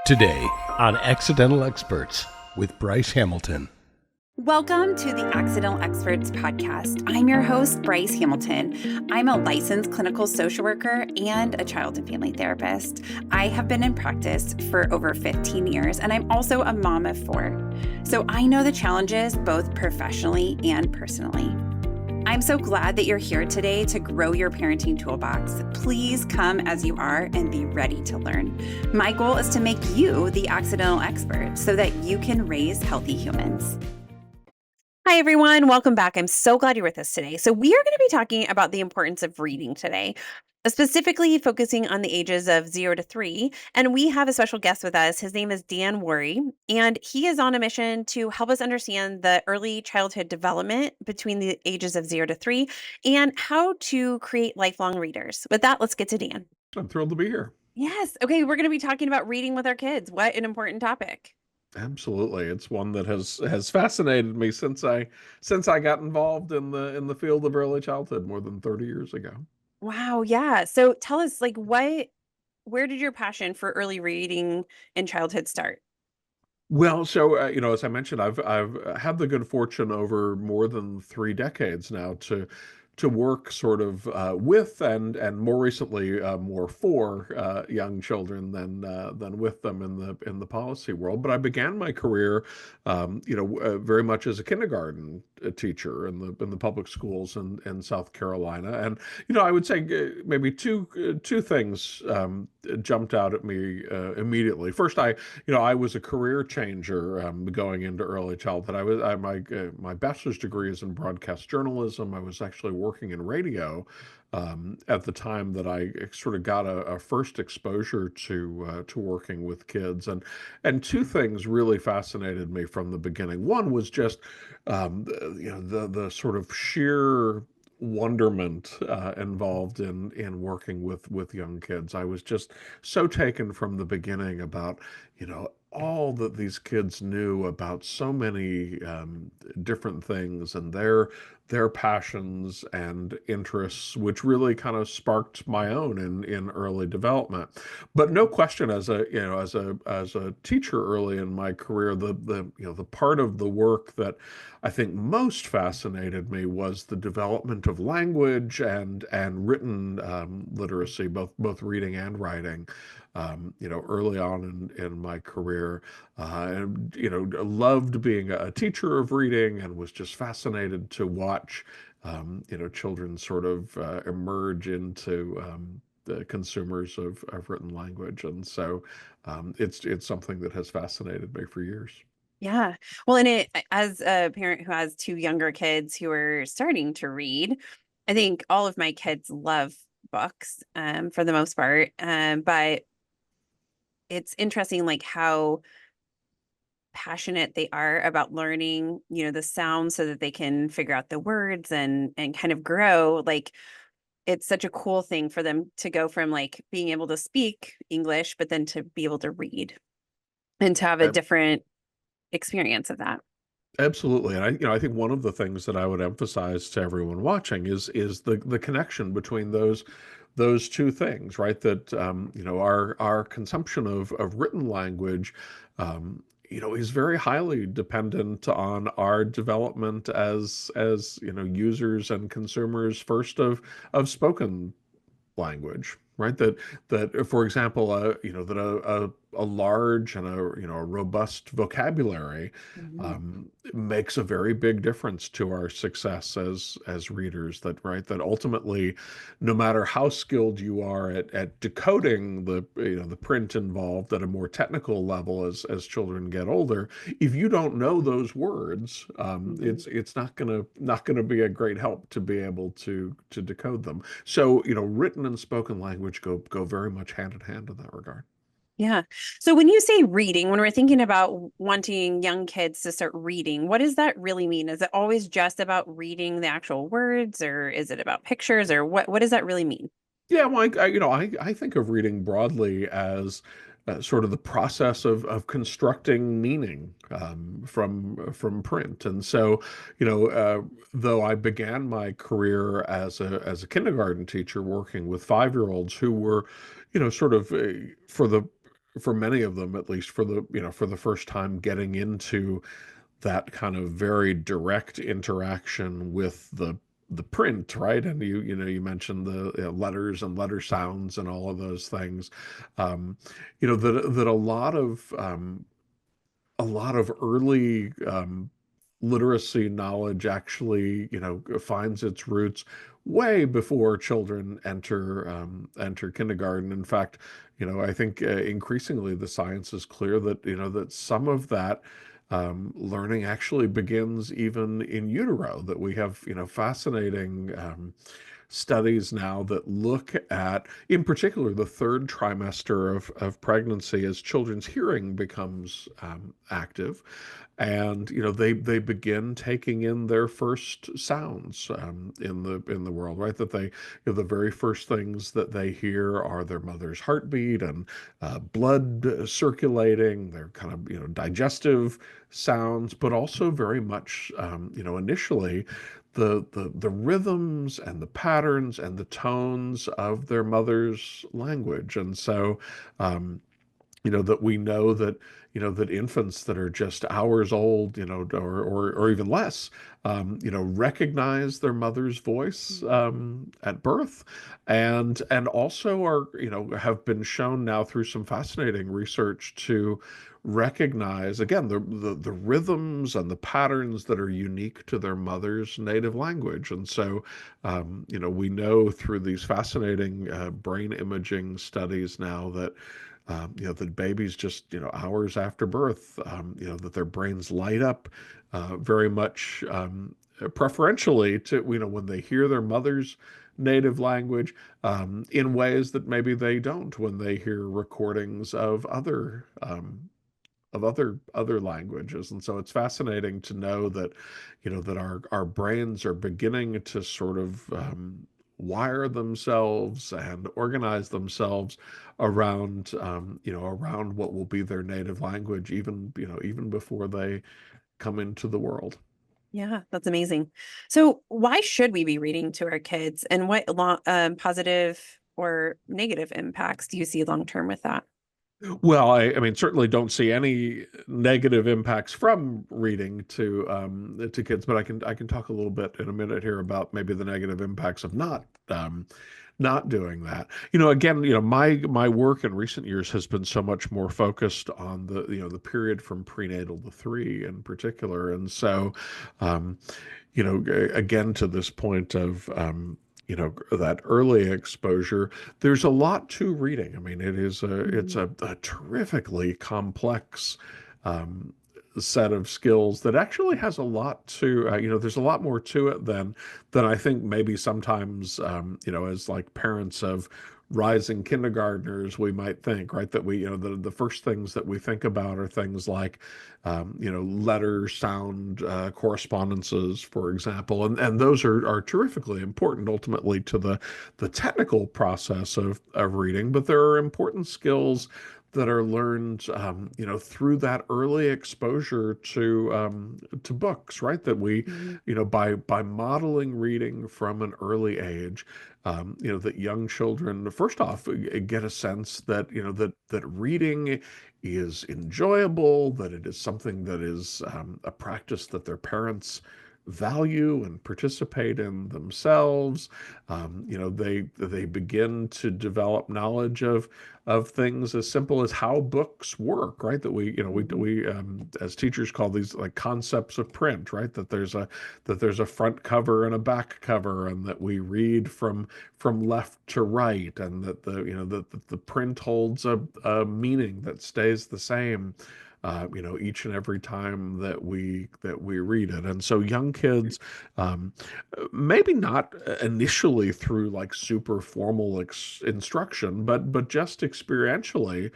Today on Accidental Experts with Bryce Hamilton. Welcome to the Accidental Experts podcast. I'm your host, Bryce Hamilton. I'm a licensed clinical social worker and a child and family therapist. I have been in practice for over 15 years, and I'm also a mom of 4. So I know the challenges both professionally and personally. I'm so glad that you're here today to grow your parenting toolbox. Please come as you are and be ready to learn. My goal is to make you the accidental expert so that you can raise healthy humans. Hi, everyone. Welcome back. I'm so glad you're with us today. So we are going to be talking about the importance of reading today, specifically focusing on the ages of 0 to 3. And we have a special guest with us. His name is Dan Wuori, and he is on a mission to help us understand the early childhood development between the ages of 0 to 3 and how to create lifelong readers. With that, let's get to Dan. I'm thrilled to be here. Yes. Okay. We're going to be talking about reading with our kids. What an important topic. Absolutely. It's one that has fascinated me since I got involved in the field of early childhood more than 30 years ago. Wow. Yeah. So tell us, where did your passion for early reading in childhood start? Well, so as I mentioned, I've had the good fortune over more than 3 decades now to work sort of with and more recently more for young children than with them in the policy world. But I began my career, very much as a kindergarten teacher in the public schools in South Carolina, and I would say maybe two things jumped out at me immediately. First, I was a career changer going into early childhood. My bachelor's degree is in broadcast journalism. I was actually working in radio at the time that I sort of got a first exposure to working with kids, and two things really fascinated me from the beginning. One was just the sort of sheer wonderment involved in working with young kids. I was just so taken from the beginning about all that these kids knew about so many different things and their passions and interests, which really kind of sparked my own in early development. But no question, as a teacher early in my career, the part of the work that I think most fascinated me was the development of language and written literacy, both reading and writing. Early on in my career, and loved being a teacher of reading, and was just fascinated to watch, children sort of emerge into the consumers of written language, and so it's something that has fascinated me for years. Yeah. Well, as a parent who has 2 younger kids who are starting to read, I think all of my kids love books, for the most part. But it's interesting, how passionate they are about learning, the sounds so that they can figure out the words and kind of grow. It's such a cool thing for them to go from being able to speak English, but then to be able to read and to have a different experience of that. Absolutely, and I think one of the things that I would emphasize to everyone watching is the connection between those two things, right? That our consumption of written language, is very highly dependent on our development as users and consumers first of spoken language, right? That for example, that a large and a robust vocabulary Mhm. makes a very big difference to our success as readers. That ultimately, no matter how skilled you are at decoding the print involved at a more technical level as children get older, if you don't know those words, Mhm. it's not gonna be a great help to be able to decode them. So written and spoken language go very much hand in hand in that regard. Yeah. So when you say reading, when we're thinking about wanting young kids to start reading, what does that really mean? Is it always just about reading the actual words, or is it about pictures, or what does that really mean? Yeah, well, I think of reading broadly as sort of the process of constructing meaning from print. And so, though I began my career as a kindergarten teacher working with 5-year-olds who were, sort of for the for many of them, at least for the, for the first time, getting into that kind of very direct interaction with the print, right? And you mentioned the letters and letter sounds and all of those things. That a lot of early literacy knowledge actually, finds its roots way before children enter kindergarten. In fact, I think increasingly the science is clear that that some of that learning actually begins even in utero. That we have fascinating studies now that look at, in particular, the third trimester of pregnancy as children's hearing becomes active. And they begin taking in their first sounds in the world, right? That they the very first things that they hear are their mother's heartbeat and blood circulating, their kind of digestive sounds, but also very much initially the rhythms and the patterns and the tones of their mother's language. And so that we know that that infants that are just hours old, or even less, recognize their mother's voice at birth, and also are have been shown now through some fascinating research to recognize again the rhythms and the patterns that are unique to their mother's native language. And so we know through these fascinating brain imaging studies now that that babies just, hours after birth, that their brains light up very much preferentially to, when they hear their mother's native language, in ways that maybe they don't when they hear recordings of other languages. And so it's fascinating to know that that our brains are beginning to sort of wire themselves and organize themselves around around what will be their native language, even before they come into the world. Yeah, that's amazing. So why should we be reading to our kids, and what positive or negative impacts do you see long term with that? Well, I mean, certainly don't see any negative impacts from reading to kids, but I can talk a little bit in a minute here about maybe the negative impacts of not doing that. Again, my work in recent years has been so much more focused on the period from prenatal to three in particular. And so, um, again, to this point of that early exposure, there's a lot to reading. I mean, it's a terrifically complex um, set of skills that actually has a lot to there's a lot more to it than I think maybe sometimes as like parents of rising kindergartners we might think, right? That we the first things that we think about are things like letter sound correspondences, for example, and those are terrifically important ultimately to the technical process of reading. But there are important skills that are learned, through that early exposure to books, right? That we, Mhm. by modeling reading from an early age, that young children, first off, get a sense that that reading is enjoyable, that it is something that is a practice that their parents value and participate in themselves. They begin to develop knowledge of things as simple as how books work, right? That Mhm. we as teachers call these like concepts of print, right? That there's a front cover and a back cover, and that we read from left to right, and that that the print holds a meaning that stays the same each and every time that we read it. And so young kids, um, maybe not initially through like super formal instruction, but just experientially,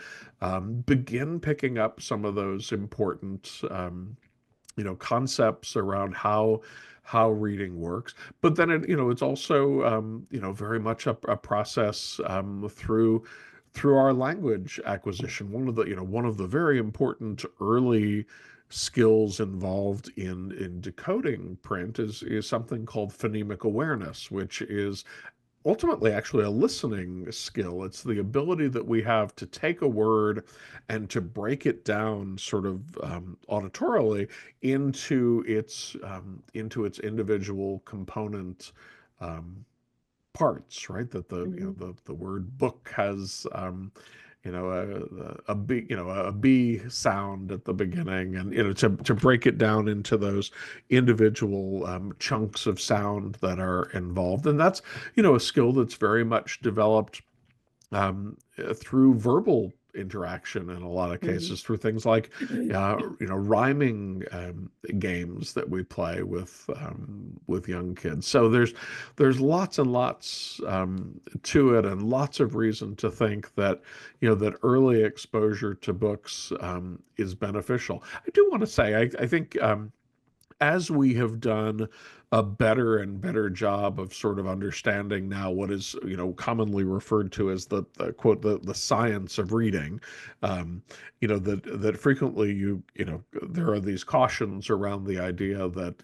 begin picking up some of those important concepts around how reading works. But then it's also very much a process through our language acquisition. One of the very important early skills involved in decoding print is something called phonemic awareness, which is ultimately actually a listening skill. It's the ability that we have to take a word and to break it down sort of auditorily into its individual component um, parts, right? That Mhm. the word book has a B, a B sound at the beginning, and to break it down into those individual chunks of sound that are involved, and that's a skill that's very much developed through verbal interaction in a lot of Mhm. cases, through things like rhyming games that we play with young kids. So there's lots and lots to it, and lots of reason to think that that early exposure to books is beneficial. I do want to say I think as we have done a better and better job of sort of understanding now what is commonly referred to as the quote the science of reading, that frequently there are these cautions around the idea that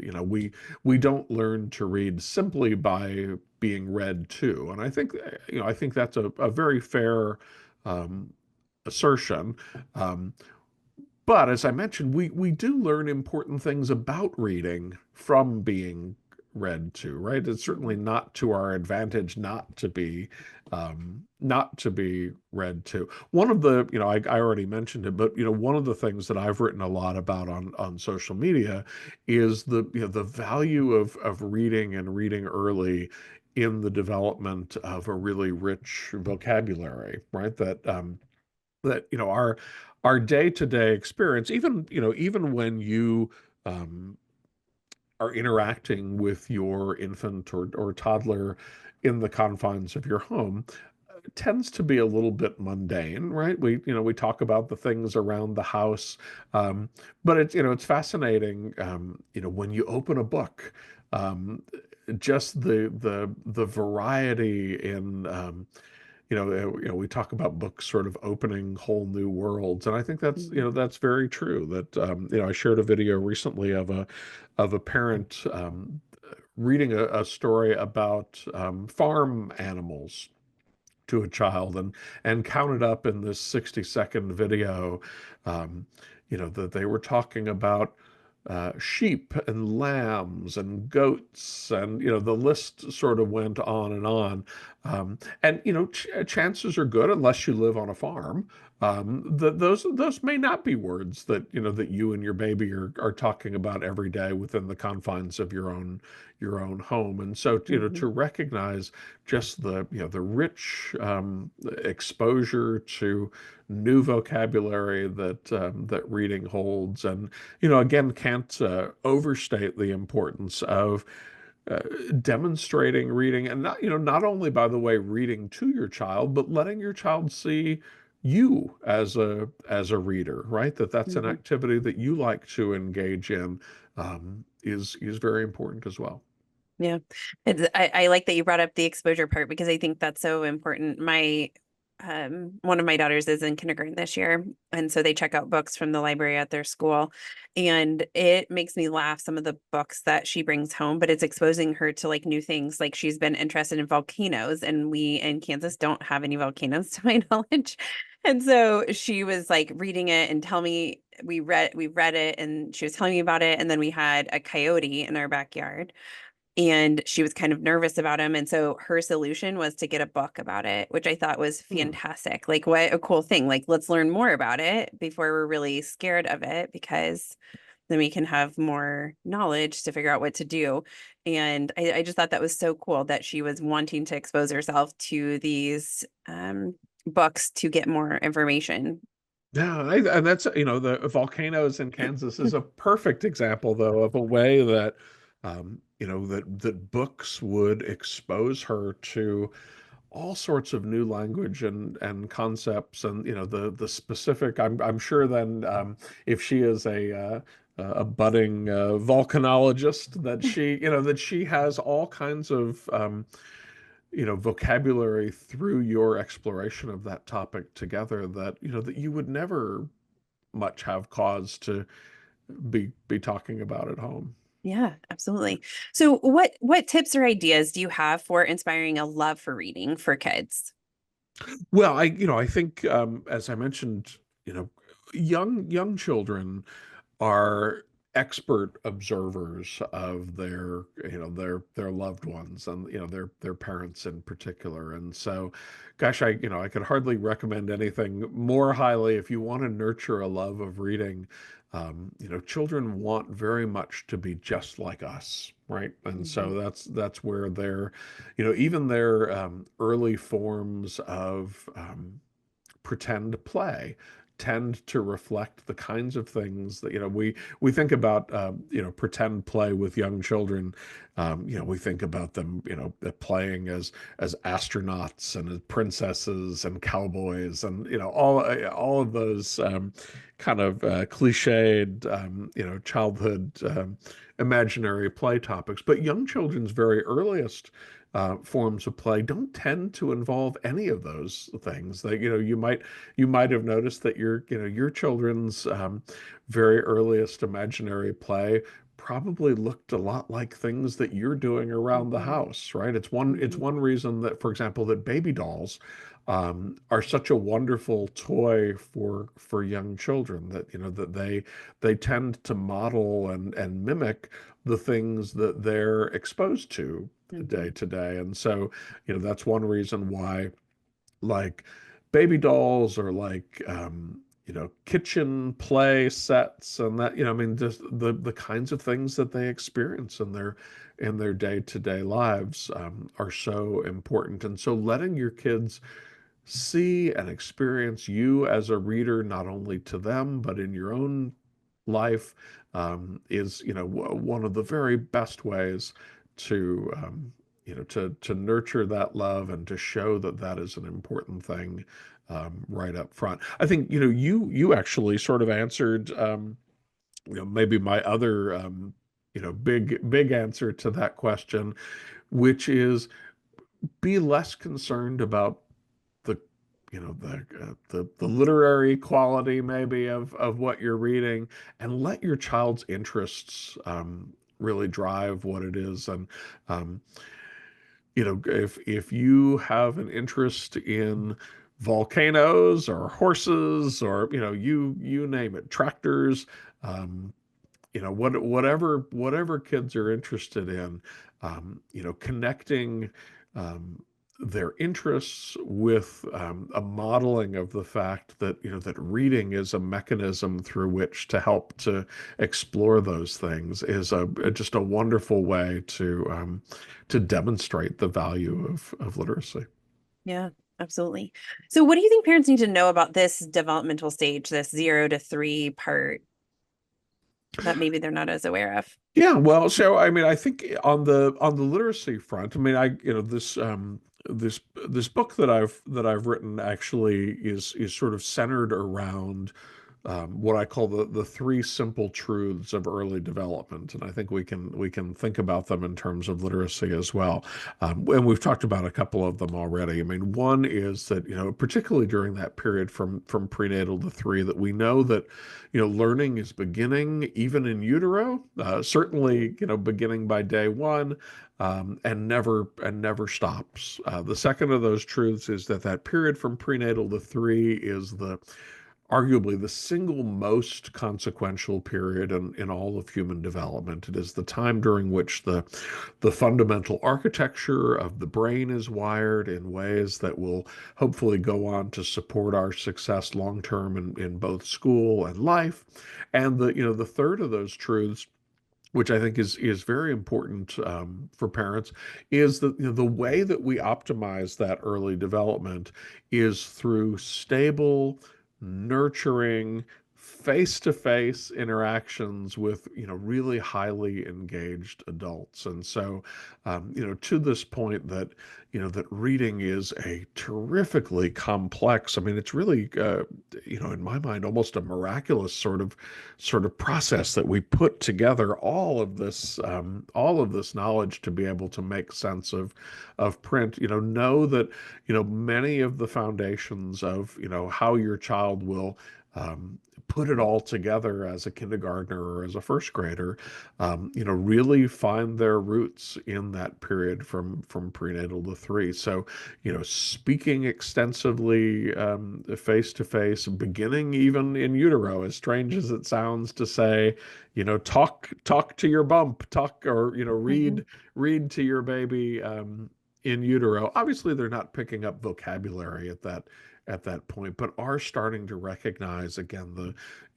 we don't learn to read simply by being read to, and I think that's a very fair um, assertion. um, but as I mentioned, we do learn important things about reading from being read to, right? It's certainly Mhm. not to our advantage not to be read to. One of the, I already mentioned it, but one of the things that I've written a lot about on social media is the value of reading and reading early in the development of a really rich vocabulary, right? That our day-to-day experience, even when you um, are interacting with your infant or toddler in the confines of your home, tends to be a little bit mundane, right? We talk about the things around the house, um, but it's fascinating, when you open a book, um, just the variety in we talk about books sort of opening whole new worlds, and I think Mhm. that's very true. That I shared a video recently of a parent reading a story about farm animals to a child, and counted up in this 60-second video, um, that they were talking about sheep and lambs and goats, and the list sort of went on and on. And chances are good, unless you live on a farm, that those may not be words that that you and your baby are talking about every day within the confines of your own home. And so Mhm. to recognize just the rich exposure to new vocabulary that reading holds, and again, can't overstate the importance of uh, demonstrating reading, and not only, by the way, reading to your child, but letting your child see you as a reader, right? That's an Mhm. activity that you like to engage in, is very important as well. Yeah. I like that you brought up the exposure part because I think that's so important. My one of my daughters is in kindergarten this year, and so they check out books from the library at their school, and it makes me laugh some of the books that she brings home, but it's exposing her to like new things. Like she's been interested in volcanoes, and we in Kansas don't have any volcanoes to my knowledge. And so she was like reading it and tell me we read it, and she was telling me about it, and then we had a coyote in our backyard, and she was kind of nervous about him. And so her solution was to get a book about it, which I thought was Hmm. fantastic. Like, what a cool thing. Like, let's learn more about it before we're really scared of it, because then we can have more knowledge to figure out what to do. And I just thought that was so cool that she was wanting to expose herself to these books to get more information. Yeah, and that's the volcanoes in Kansas is a perfect example, though, of a way that that books would expose her to all sorts of new language and concepts, and the specific. I'm sure then, if she is a budding volcanologist, that she has all kinds of vocabulary through your exploration of that topic together, that that you would never much have cause to be talking about at home. Yeah, absolutely. So what tips or ideas do you have for inspiring a love for reading for kids? Well, I think, as I mentioned, you know, young children are expert observers of their loved ones, and their parents in particular. And so, gosh, I could hardly recommend anything more highly if you want to nurture a love of reading. Children want very much to be just like us, right? And Mhm. so that's where even their early forms of pretend play tend to reflect the kinds of things that we think about pretend play with young children. We think about them playing as astronauts and as princesses and cowboys, and all of those kind of cliched childhood imaginary play topics. But young children's very earliest forms of play don't tend to involve any of those things. That you might have noticed that your children's very earliest imaginary play probably looked a lot like things that you're doing around the Mhm. house, right? It's Mhm. one reason that, for example, that baby dolls are such a wonderful toy for young children, that they tend to model and mimic the things that they're exposed Mhm. to day. And so, that's one reason why, like, baby dolls, or like kitchen play sets, and that, I mean, just the kinds of things that they experience in their day-to-day lives are so important. And so letting your kids see and experience you as a reader, not only to them, but in your own life, is one of the very best ways to to nurture that love, and to show that that is an important thing right up front. I think you actually sort of answered maybe my other big answer to that question, which is, be less concerned about the the literary quality, maybe, of what you're reading, and let your child's interests really drive what it is. And um, if you have an interest in volcanoes or horses, or you name it, tractors, um, whatever kids are interested in, connecting um, their interests with a modeling of the fact that that reading is a mechanism through which to help to explore those things, is just a wonderful way to demonstrate the value of literacy. Yeah, absolutely. So what do you think parents need to know about this developmental stage, this 0 to 3 part that maybe they're not as aware of? Yeah, well, so I mean, I think on the literacy front, I mean, this book that I've written actually is sort of centered around what I call the three simple truths of early development, and I think we can think about them in terms of literacy as well. And we've talked about a couple of them already. I mean, one is that particularly during that period from prenatal to three, that we know that learning is beginning even in utero, certainly beginning by day one. And never stops. The second of those truths is that period from prenatal to three is arguably the single most consequential period in all of human development. It is the time during which the fundamental architecture of the brain is wired in ways that will hopefully go on to support our success long term in both school and life. And the third of those truths, which I think is very important for parents, is that the way that we optimize that early development is through stable, nurturing, face-to-face interactions with really highly engaged adults. And so to this point, that reading is a terrifically complex, I mean, it's really in my mind, almost a miraculous sort of process, that we put together all of this knowledge to be able to make sense of print. Know that many of the foundations of how your child will put it all together as a kindergartner or as a first grader, really find their roots in that period from prenatal to three. So, speaking extensively face to face, beginning even in utero, as strange as it sounds to say, talk to your bump, talk or Mm-hmm. read to your baby in utero. Obviously, they're not picking up vocabulary at that point, but are starting to recognize again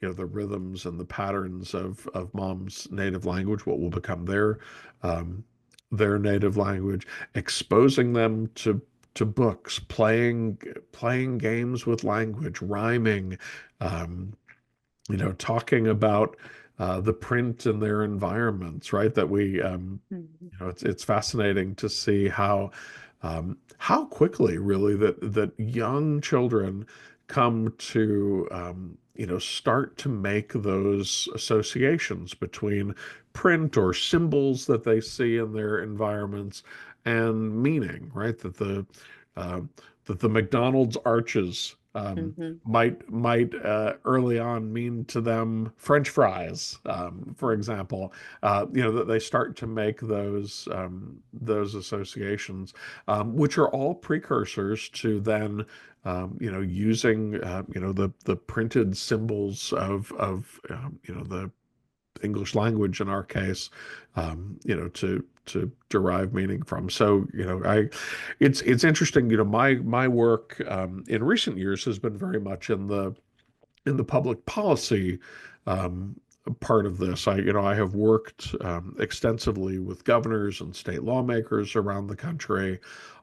the rhythms and the patterns of mom's native language, what will become their native language, exposing them to books, playing games with language, rhyming, um, talking about the print in their environments, right? That we Mm-hmm. it's fascinating to see how quickly really that young children come to start to make those associations between print or symbols that they see in their environments and meaning, right? Uh, that the McDonald's arches Mm-hmm. might early on mean to them French fries, for example. That they start to make those associations, which are all precursors to then using the printed symbols of the English language in our case, to derive meaning from. So, it's interesting. My work in recent years has been very much in the public policy part of this. I have worked extensively with governors and state lawmakers around the country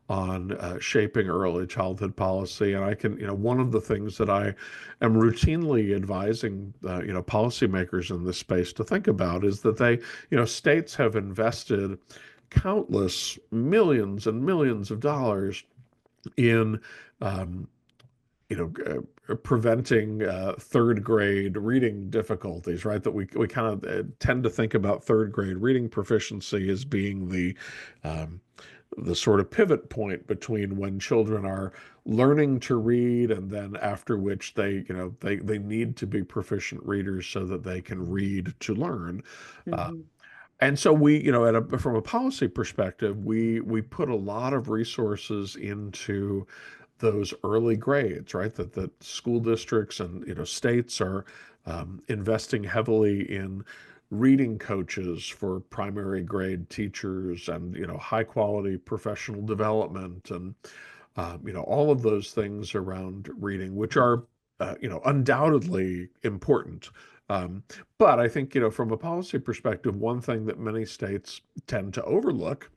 on shaping early childhood policy. And one of the things that I am routinely advising, policymakers in this space to think about is that states have invested countless millions and millions of dollars in um, preventing third grade reading difficulties, right? That we kind of tend to think about third grade reading proficiency as being um, the sort of pivot point between when children are learning to read and then after which they need to be proficient readers so that they can read to learn. Uh, Mm-hmm. and so we, from a policy perspective, we put a lot of resources into those early grades, right? That school districts and states are investing heavily in reading coaches for primary grade teachers and high quality professional development and all of those things around reading, which are undoubtedly important. Um, but I think from a policy perspective, one thing that many states tend to overlook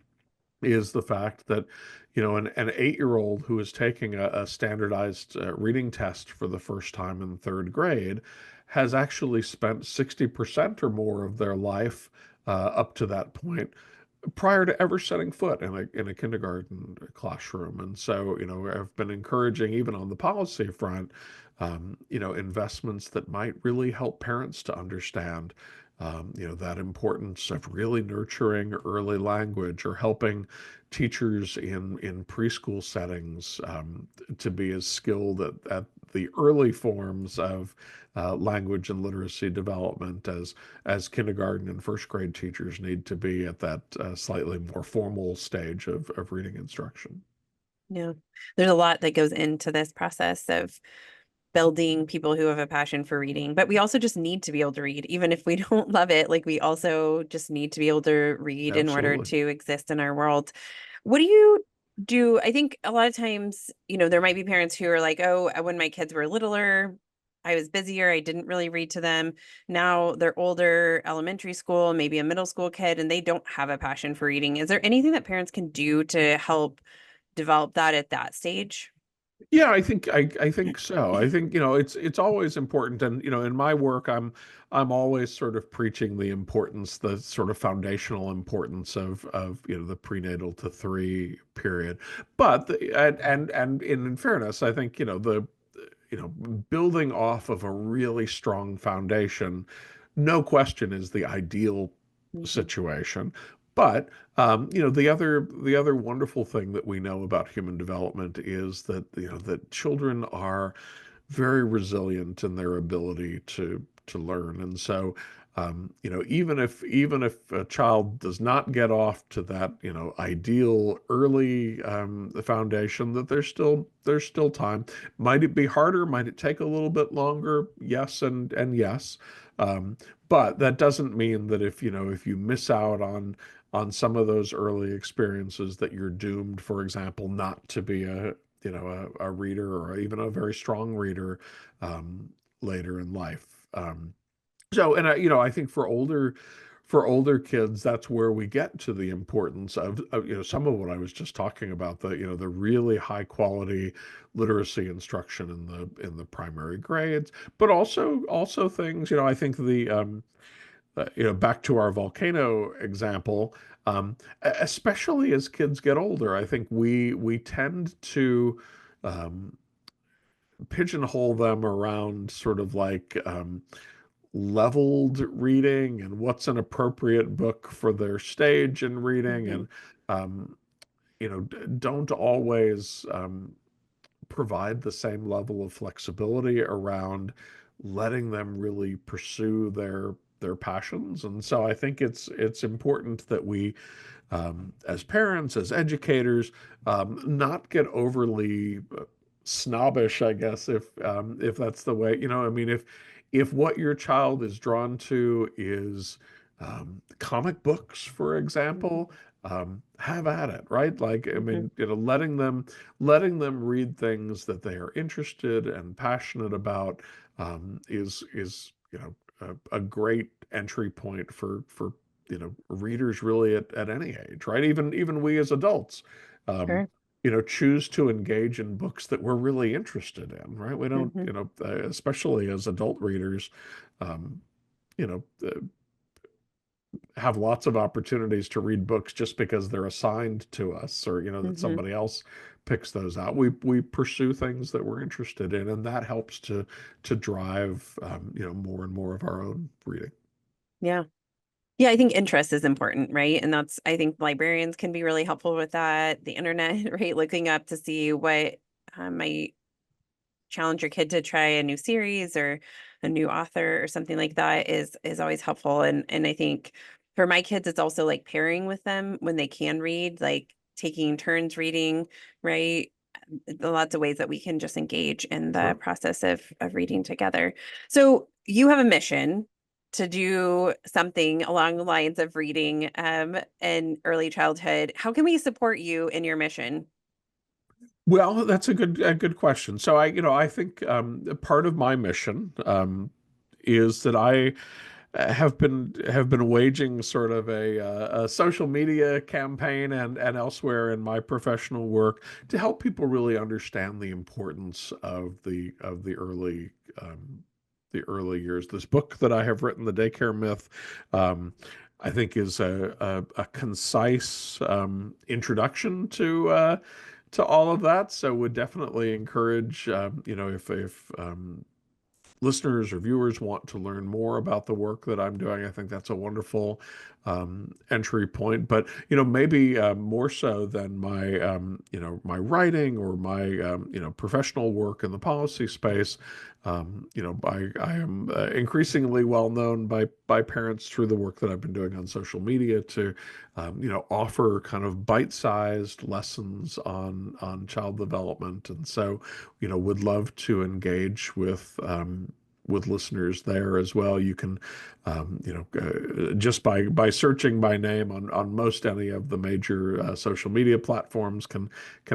is the fact that an 8-year-old who is taking a standardized reading test for the first time in third grade has actually spent 60% or more of their life up to that point prior to ever setting foot in a kindergarten classroom. And so, I've been encouraging, even on the policy front, investments that might really help parents to understand, that importance of really nurturing early language or helping teachers in preschool settings to be as skilled at the early forms of language and literacy development as kindergarten and first grade teachers need to be at that slightly more formal stage of reading instruction. Yeah. There's a lot that goes into this process of building people who have a passion for reading, but we also just need to be able to read, even if we don't love it. Like we also just need to be able to read in order Absolutely. to exist in our world. What do you do? I think a lot of times, there might be parents who are like, oh, when my kids were littler, I was busier. I didn't really read to them. Now they're older, elementary school, maybe a middle school kid, and they don't have a passion for reading. Is there anything that parents can do to help develop that at that stage? Yeah, I think so. I think it's always important, and in my work, I'm always sort of preaching the importance, the sort of foundational importance of the prenatal to three period. But and in fairness, I think the building off of a really strong foundation, no question is the ideal Mhm. situation. But the other wonderful thing that we know about human development is that that children are very resilient in their ability to learn. And so, even if a child does not get off to that, ideal early foundation, that there's still time. Might it be harder? Might it take a little bit longer? Yes, and yes. Um, but that doesn't mean that if you miss out on some of those early experiences, that you're doomed, for example, not to be a reader, or even a very strong reader um, later in life. And I think for older kids, that's where we get to the importance of some of what I was just talking about, the really high quality literacy instruction in the primary grades, but also things, I think back to our volcano example, especially as kids get older, I think we tend to um, pigeonhole them around sort of like leveled reading and what's an appropriate book for their stage in reading, Mhm. and don't always provide the same level of flexibility around letting them really pursue their passions. And so I think it's important that we, as parents, as educators, not get overly snobbish, I guess, if that's the way. I mean, if what your child is drawn to is comic books, for Mhm. example, have at it, right? Like, I Mhm. mean, letting them read things that they are interested and passionate about, is a great entry point for readers, really, at any age, right? Even we as adults, um, Sure. choose to engage in books that we're really interested in, right? We don't, Mhm. especially as adult readers, um, you know, uh, have lots of opportunities to read books just because they're assigned to us, or that Mhm. somebody else picks those out. We pursue things that we're interested in, and that helps to drive more and more of our own reading. Yeah. Yeah, I think interest is important, right? And I think librarians can be really helpful with that. The internet, right? Looking up to see what might challenge your kid to try a new series or a new author or something like that is always helpful. And I think for my kids, it's also like pairing with them when they can read, like taking turns reading, right? Lots of ways that we can just engage in the Sure. process of reading together. So you have a mission to do something along the lines of reading in early childhood. How can we support you in your mission? Well, that's a good question. So I think part of my mission is that I have been waging sort of a social media campaign, and elsewhere in my professional work, to help people really understand the importance um, the early years. This book that I have written, The Daycare Myth, um, I think is a concise introduction to all of that. So would definitely encourage, if listeners or viewers want to learn more about the work that I'm doing, I think that's a wonderful entry point. But maybe more so than my writing or my professional work in the policy space. I am increasingly well known by parents through the work that I've been doing on social media to offer kind of bite-sized lessons on child development. And so would love to engage with listeners there as well. You can, just by searching my name on most any of the major social media platforms, can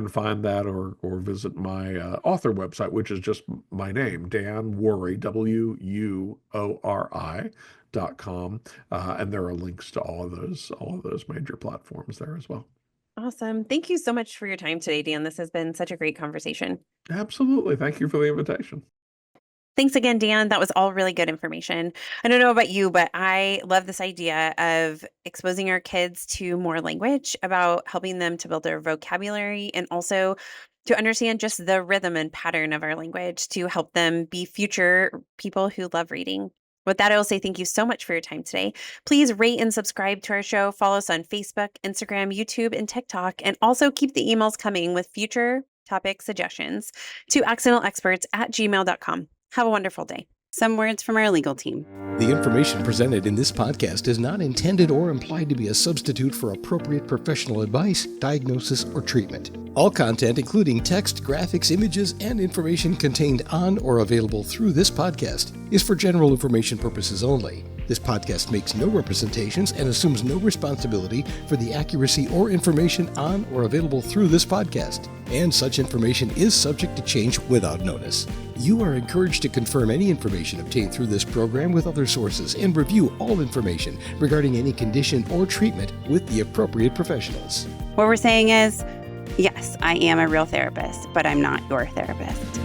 find that, or visit my author website, which is just my name, Dan Wuori, WUORI.com, and there are links to all of those major platforms there as well. Awesome. Thank you so much for your time today, Dan. This has been such a great conversation. Absolutely. Thank you for the invitation. Thanks again, Dan. That was all really good information. I don't know about you, but I love this idea of exposing our kids to more language, about helping them to build their vocabulary and also to understand just the rhythm and pattern of our language to help them be future people who love reading. With that, I will say thank you so much for your time today. Please rate and subscribe to our show. Follow us on Facebook, Instagram, YouTube, and TikTok, and also keep the emails coming with future topic suggestions to accidentalexperts@gmail.com. Have a wonderful day. Some words from our legal team. The information presented in this podcast is not intended or implied to be a substitute for appropriate professional advice, diagnosis, or treatment. All content, including text, graphics, images, and information contained on or available through this podcast, is for general information purposes only. This podcast makes no representations and assumes no responsibility for the accuracy or information on or available through this podcast, and such information is subject to change without notice. You are encouraged to confirm any information obtained through this program with other sources and review all information regarding any condition or treatment with the appropriate professionals. What we're saying is, yes, I am a real therapist, but I'm not your therapist.